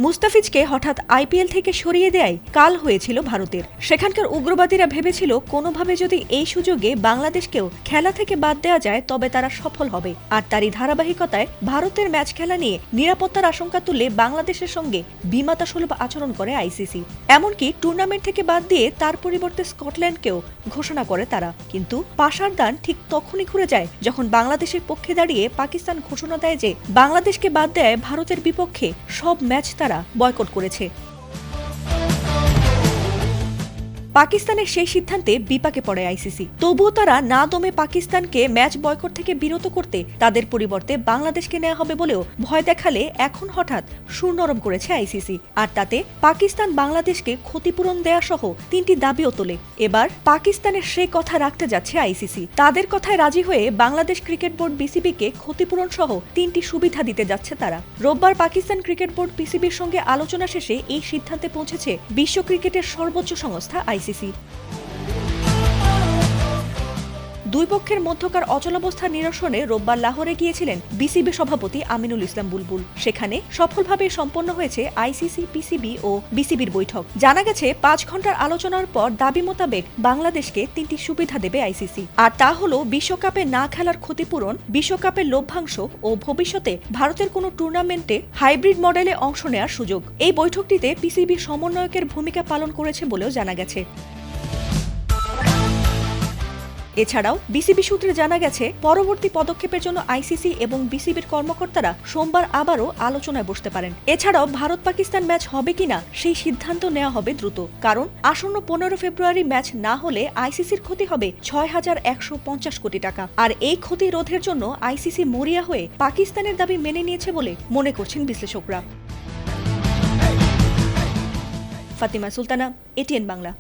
মুস্তাফিজকে হঠাৎ আইপিএল থেকে সরিয়ে দেয় কাল হয়েছিল ভারতের। সেখানকার উগ্রবাদীরা ভেবেছিল কোনোভাবে যদি এই সুযোগে বাংলাদেশকেও খেলা থেকে বাদ দেওয়া যায় তবে তারা সফল হবে। আর তারই ধারাবাহিকতায় ভারতের ম্যাচ খেলা নিয়ে নিরাপত্তার আশঙ্কা তুলে বাংলাদেশের সঙ্গে বিমাতাসুলভ আচরণ করে আইসিসি। এমনকি টুর্নামেন্ট থেকে বাদ দিয়ে তার পরিবর্তে স্কটল্যান্ডকেও ঘোষণা করে তারা। কিন্তু পাশার দান ঠিক তখনই ঘুরে যায় যখন বাংলাদেশের পক্ষে দাঁড়িয়ে পাকিস্তান ঘোষণা দেয় যে বাংলাদেশকে বাদ দেয় ভারতের বিপক্ষে সব ম্যাচ তারা বয়কট করেছে। পাকিস্তানের সেই সিদ্ধান্তে বিপাকে পড়ে আইসিসি। তবুও তারা না দমে পাকিস্তানকে ম্যাচ বয়কট থেকে বিরত করতে তাদের পরিবর্তে বাংলাদেশকে নেওয়া হবে বলেও ভয় দেখালে এখন হঠাৎ সুর নরম করেছে আইসিসি। আর তাতে পাকিস্তান বাংলাদেশকে ক্ষতিপূরণ দেয়া সহ 3টি দাবিও তোলে। এবার পাকিস্তানের সেই কথা রাখতে যাচ্ছে আইসিসি। তাদের কথায় রাজি হয়ে বাংলাদেশ ক্রিকেট বোর্ড বিসিবিকে ক্ষতিপূরণ সহ 3টি সুবিধা দিতে যাচ্ছে তারা। রোববার পাকিস্তান ক্রিকেট বোর্ড বিসিবির সঙ্গে আলোচনা শেষে এই সিদ্ধান্তে পৌঁছেছে বিশ্ব ক্রিকেটের সর্বোচ্চ সংস্থা আইসিসি। দুই পক্ষের মধ্যকার অচলাবস্থা নিরসনে রোববার লাহোরে গিয়েছিলেন বিসিবি সভাপতি আমিনুল ইসলাম বুলবুল। সেখানে সফলভাবে সম্পন্ন হয়েছে আইসিসি, পিসিবি ও বিসিবির বৈঠক। জানা গেছে 5 ঘন্টার আলোচনার পর দাবি মোতাবেক বাংলাদেশকে 3টি সুবিধা দেবে আইসিসি। আর তা হলো বিশ্বকাপে না খেলার ক্ষতিপূরণ, বিশ্বকাপের লভ্যাংশ ও ভবিষ্যতে ভারতের কোনো টুর্নামেন্টে হাইব্রিড মডেলে অংশ নেওয়ার সুযোগ। এই বৈঠকটিতে পিসিবি সমন্বয়কের ভূমিকা পালন করেছে বলেও জানা গেছে। এছাড়াও বিসিবি সূত্রে জানা গেছে পরবর্তী পদক্ষেপের জন্য আইসিসি এবং বিসিবির কর্মকর্তারা সোমবার আবারও আলোচনায় বসতে পারেন। এছাড়াও ভারত পাকিস্তান ম্যাচ হবে কিনা সেই সিদ্ধান্ত নেওয়া হবে দ্রুত, কারণ আসন্ন 15 ফেব্রুয়ারি ম্যাচ না হলে আইসিসির ক্ষতি হবে 6,150 কোটি টাকা। আর এই ক্ষতি রোধের জন্য আইসিসি মরিয়া হয়ে পাকিস্তানের দাবি মেনে নিয়েছে বলে মনে করছেন বিশ্লেষকরা। ফাতিমা সুলতানা, এটিএন বাংলা।